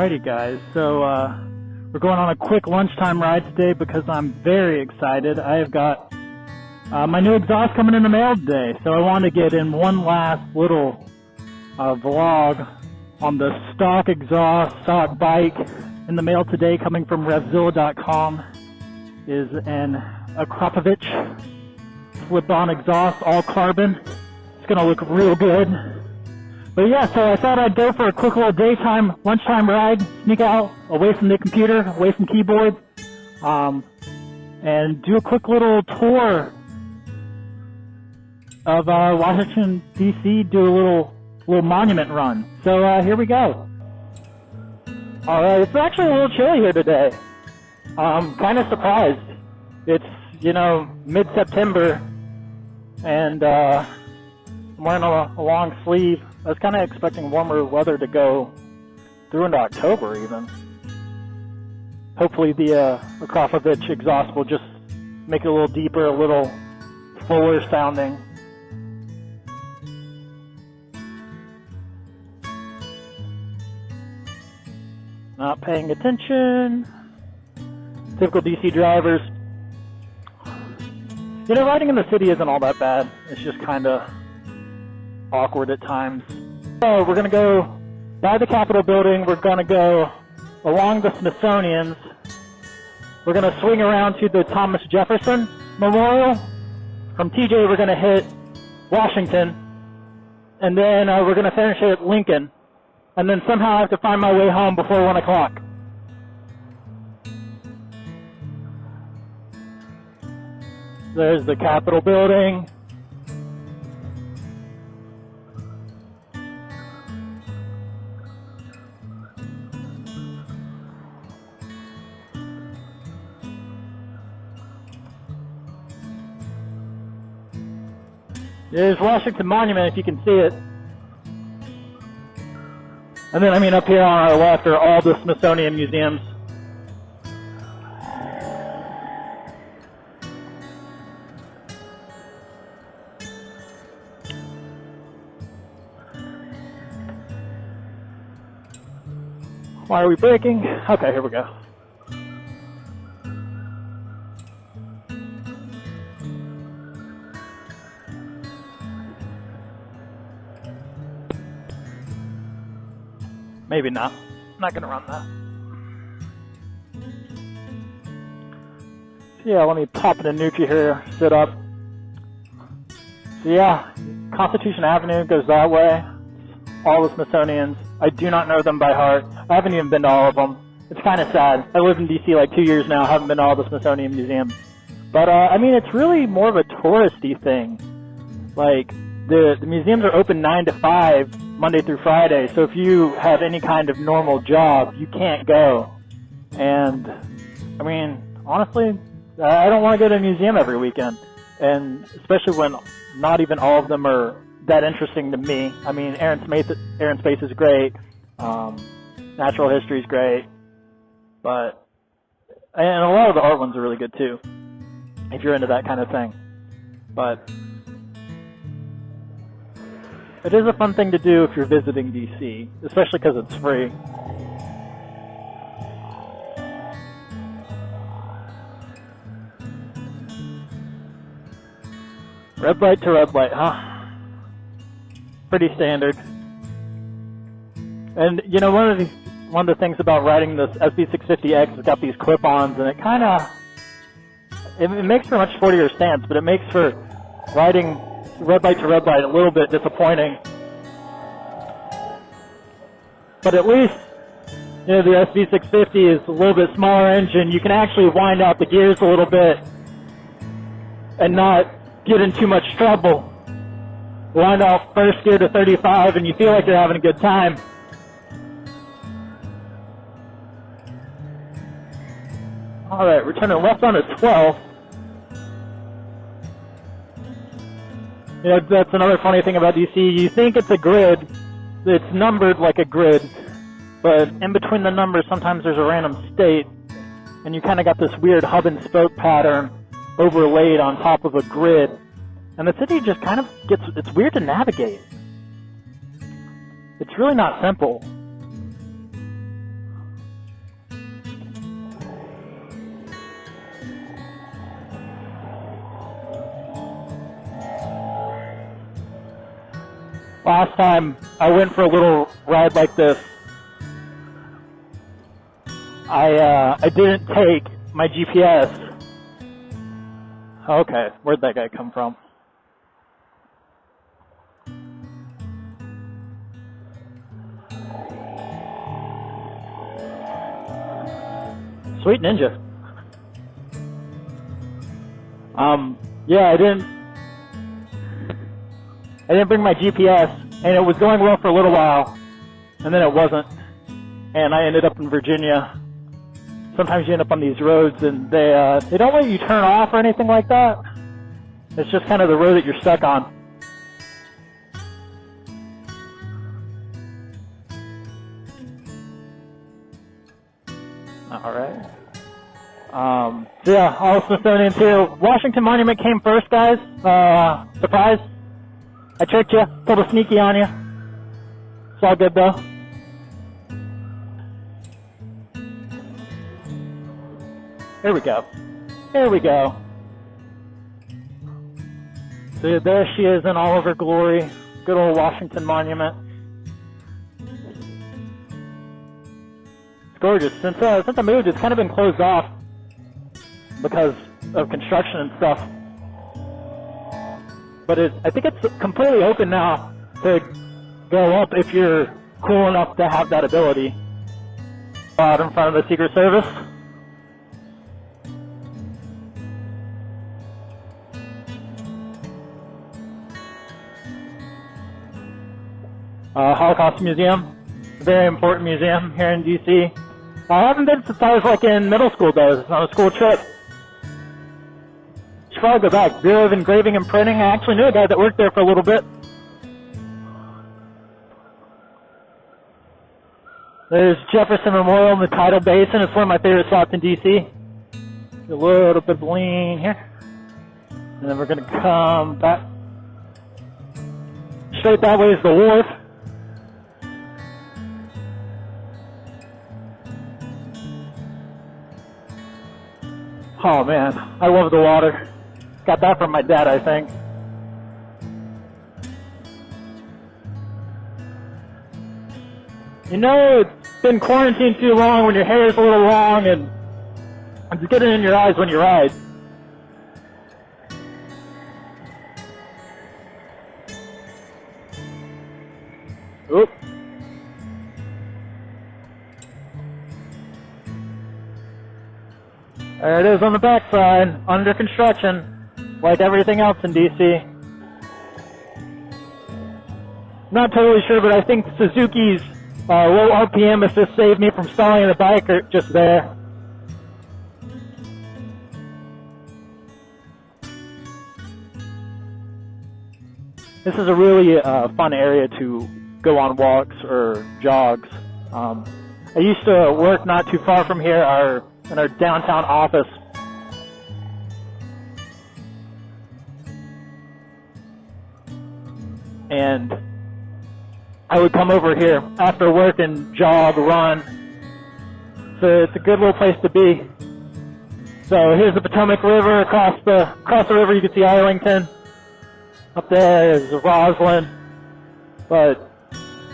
Alrighty guys, so we're going on a quick lunchtime ride today because I'm very excited. I have got my new exhaust coming in the mail today, so I wanted to get in one last little vlog on the stock exhaust, stock bike in the mail today, coming from RevZilla.com. Is an Akrapovic slip-on exhaust, all carbon. It's gonna look real good. But yeah, so I thought I'd go for a quick little daytime, lunchtime ride, sneak out, away from the computer, away from keyboard, and do a quick little tour of Washington, D.C., do a little monument run. So here we go. Alright, it's actually a little chilly here today. I'm kind of surprised. It's, mid-September, and I'm wearing a long sleeve. I was kind of expecting warmer weather to go through into October even. Hopefully the Akrapovic exhaust will just make it a little deeper, a little fuller sounding. Not paying attention. Typical DC drivers. Riding in the city isn't all that bad. It's just kind of awkward at times. So we're going to go by the Capitol building. We're going to go along the Smithsonian's. We're going to swing around to the Thomas Jefferson Memorial. From TJ, we're going to hit Washington. And then we're going to finish at Lincoln. And then somehow I have to find my way home before 1 o'clock. There's the Capitol building. There's Washington Monument, if you can see it. And then, up here on our left are all the Smithsonian museums. Why are we braking? Okay, here we go. Maybe not. I'm not going to run that. So yeah, let me pop into Nutri here, sit up. So yeah, Constitution Avenue goes that way. All the Smithsonian's. I do not know them by heart. I haven't even been to all of them. It's kind of sad. I lived in D.C. like 2 years now. I haven't been to all the Smithsonian museums. But, it's really more of a touristy thing. Like, the museums are open 9 to 5, Monday through Friday. So if you have any kind of normal job, you can't go. And, honestly, I don't want to go to a museum every weekend. And especially when not even all of them are that interesting to me. Air and Space is great. Natural history is great. And a lot of the art ones are really good too, if you're into that kind of thing. But it is a fun thing to do if you're visiting DC, especially because it's free. Red light to red light, huh? Pretty standard. And one of the things about riding this SB650X has got these clip-ons, and it kind of it makes for a much sportier stance, but it makes for riding red light to red light a little bit disappointing. But at least the SB650 is a little bit smaller engine. You can actually wind out the gears a little bit and not get in too much trouble. Wind off first gear to 35 and you feel like you're having a good time. Alright, we're turning left on a 12. That's another funny thing about DC. You think it's a grid. It's numbered like a grid. But in between the numbers, sometimes there's a random state. And you kind of got this weird hub and spoke pattern overlaid on top of a grid. And the city just kind of it's weird to navigate. It's really not simple. Last time I went for a little ride like this, I didn't take my GPS. Okay, where'd that guy come from? Sweet Ninja. Yeah, I didn't bring my GPS, and it was going well for a little while, and then it wasn't, and I ended up in Virginia. Sometimes you end up on these roads, and they don't let you turn off or anything like that. It's just kind of the road that you're stuck on. All right. So yeah, all Smithsonian's here. Washington Monument came first, guys. Surprise. I tricked you. Pulled a sneaky on you. It's all good, though. Here we go. Here we go. So there she is in all of her glory. Good old Washington Monument. It's gorgeous. Since I moved, it's kind of been closed off because of construction and stuff. But I think it's completely open now to go up if you're cool enough to have that ability. Out in front of the Secret Service. Holocaust Museum, a very important museum here in DC. I haven't been since I was like in middle school though, on a school trip. Should probably go back. Bureau of Engraving and Printing. I actually knew a guy that worked there for a little bit. There's Jefferson Memorial in the Tidal Basin. It's one of my favorite spots in DC. A little bit of lean here. And then we're going to come back. Straight that way is the wharf. Oh man, I love the water. Got that from my dad, I think. You know, it's been quarantined too long when your hair is a little long and it's getting in your eyes when you ride. Oop. There it is on the backside, under construction, like everything else in DC. Not totally sure, but I think Suzuki's low RPM assist saved me from stalling the bike or just there. This is a really fun area to go on walks or jogs. I used to work not too far from here, in our downtown office. And I would come over here after work and jog, run. So it's a good little place to be. So here's the Potomac River. Across the river you can see Arlington. Up there is Roslyn. But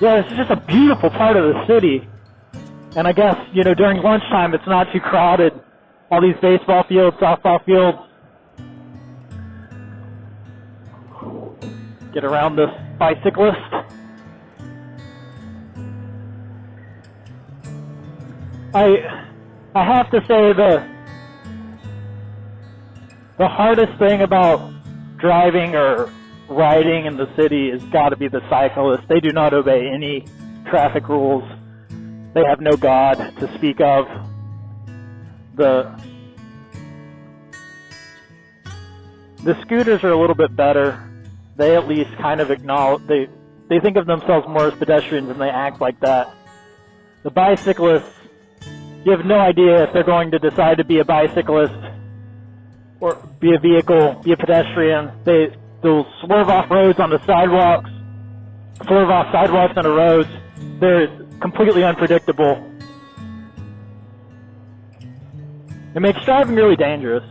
yeah, it's just a beautiful part of the city. And I guess, you know, during lunchtime it's not too crowded. All these baseball fields, softball fields. Get around this bicyclist. I have to say the hardest thing about driving or riding in the city has got to be the cyclists. They do not obey any traffic rules. They have no God to speak of. The scooters are a little bit better. They at least kind of acknowledge, they think of themselves more as pedestrians and they act like that. The bicyclists, you have no idea if they're going to decide to be a bicyclist or be a vehicle, be a pedestrian. They'll swerve off roads on the sidewalks, swerve off sidewalks onto roads. They're completely unpredictable. It makes driving really dangerous.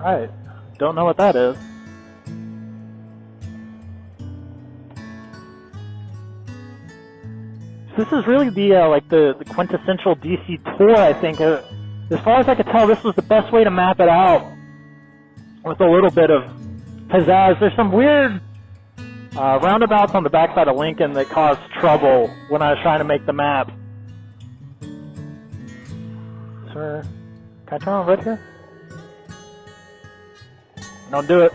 Alright. Don't know what that is. This is really the quintessential DC tour, I think. As far as I could tell, this was the best way to map it out with a little bit of pizzazz. There's some weird roundabouts on the backside of Lincoln that caused trouble when I was trying to make the map. Sir, can I turn on red here? Don't do it.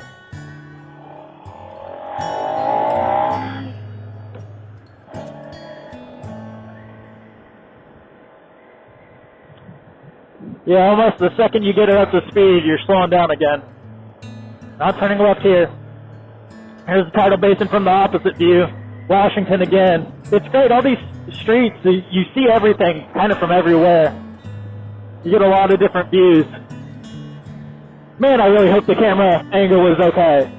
Yeah, almost the second you get it up to speed, you're slowing down again. Now turning left here. Here's the tidal basin from the opposite view. Washington again. It's great, all these streets, you see everything kind of from everywhere. You get a lot of different views. Man, I really hope the camera angle was okay.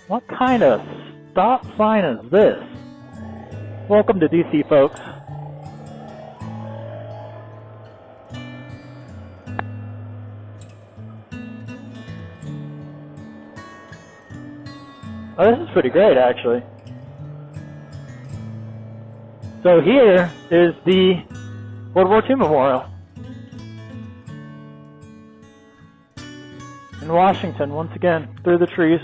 What kind of stop sign is this? Welcome to DC, folks. Oh, this is pretty great, actually. So here is the World War II Memorial in Washington, once again, through the trees.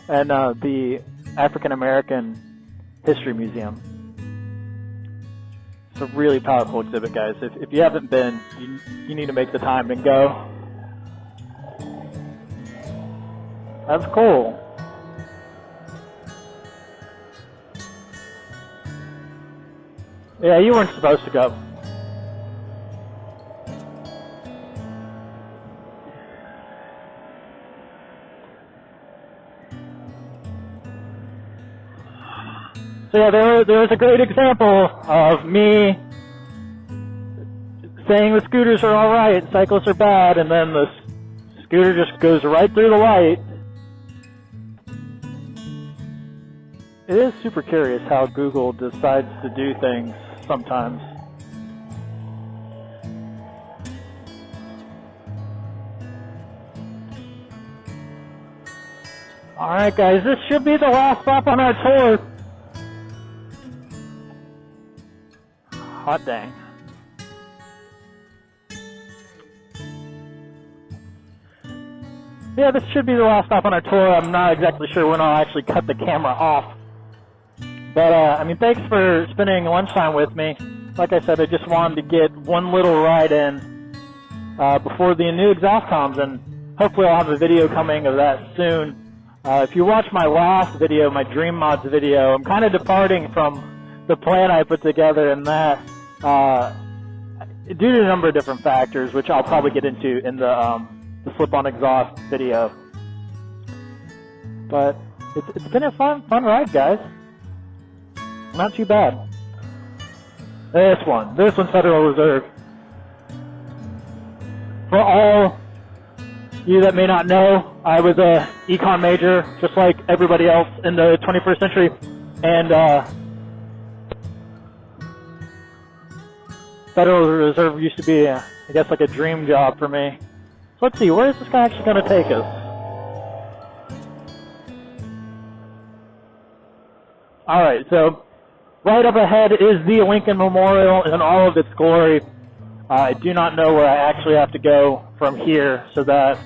And the African American History Museum. It's a really powerful exhibit, guys. If you haven't been, you need to make the time and go. That's cool. Yeah, you weren't supposed to go. So yeah, there was a great example of me saying the scooters are alright, cyclists are bad, and then the scooter just goes right through the light. It is super curious how Google decides to do things sometimes. Alright guys, this should be the last stop on our tour. Hot dang. Yeah, this should be the last stop on our tour. I'm not exactly sure when I'll actually cut the camera off. But, I mean, thanks for spending lunchtime with me. Like I said, I just wanted to get one little ride in before the new exhaust comes, and hopefully I'll have a video coming of that soon. If you watch my last video, my Dream Mods video, I'm kind of departing from the plan I put together in that, due to a number of different factors, which I'll probably get into in the slip-on exhaust video. But it's been a fun ride, guys. Not too bad. This one's Federal Reserve. For all you that may not know, I was a econ major, just like everybody else in the 21st century, and Federal Reserve used to be, I guess, like a dream job for me. So let's see, where is this guy actually going to take us? Alright, so right up ahead is the Lincoln Memorial in all of its glory. I do not know where I actually have to go from here so that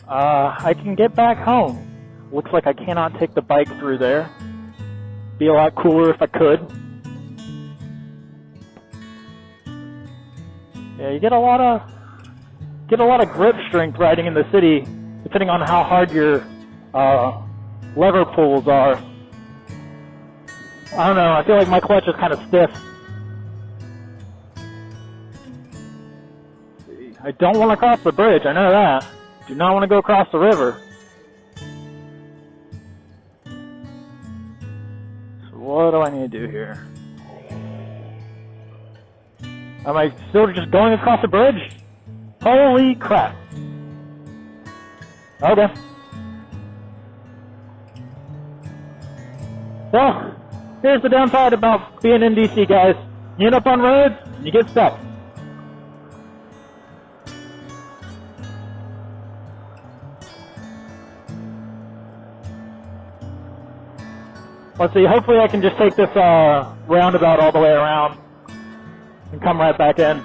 I can get back home. Looks like I cannot take the bike through there. Be a lot cooler if I could. Yeah, you get a lot of grip strength riding in the city, depending on how hard your lever pulls are. I don't know, I feel like my clutch is kind of stiff. I don't want to cross the bridge, I know that. Do not want to go across the river. So what do I need to do here? Am I still just going across the bridge? Holy crap. Okay. Well, here's the downside about being in DC, guys. You end up on roads, and you get stuck. Let's see, hopefully I can just take this roundabout all the way around and come right back in.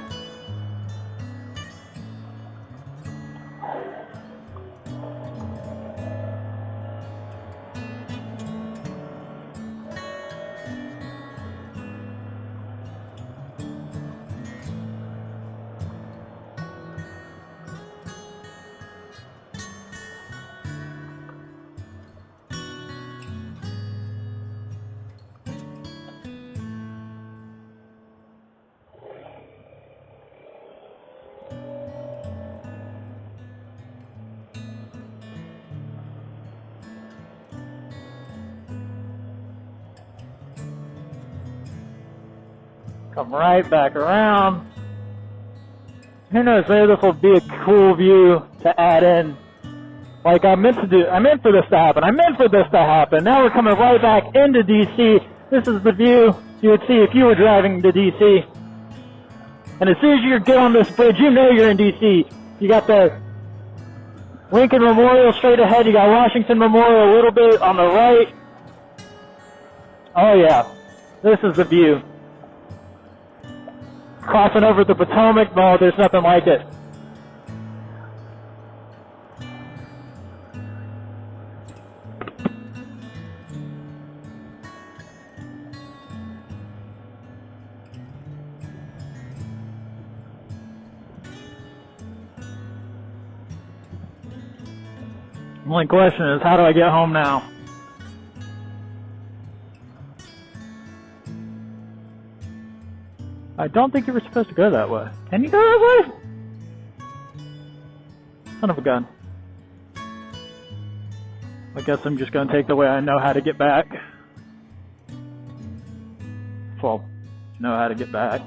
Come right back around. Who knows, maybe this will be a cool view to add in. Like I meant for this to happen. Now we're coming right back into DC. This is the view you would see if you were driving to DC. And as soon as you get on this bridge, you know you're in DC. You got the Lincoln Memorial straight ahead. You got Washington Memorial a little bit on the right. Oh yeah, this is the view. Crossing over the Potomac, no, there's nothing like it. The only question is, how do I get home now? I don't think you were supposed to go that way. Can you go that way? Son of a gun. I guess I'm just going to take the way I know how to get back. Well, know how to get back.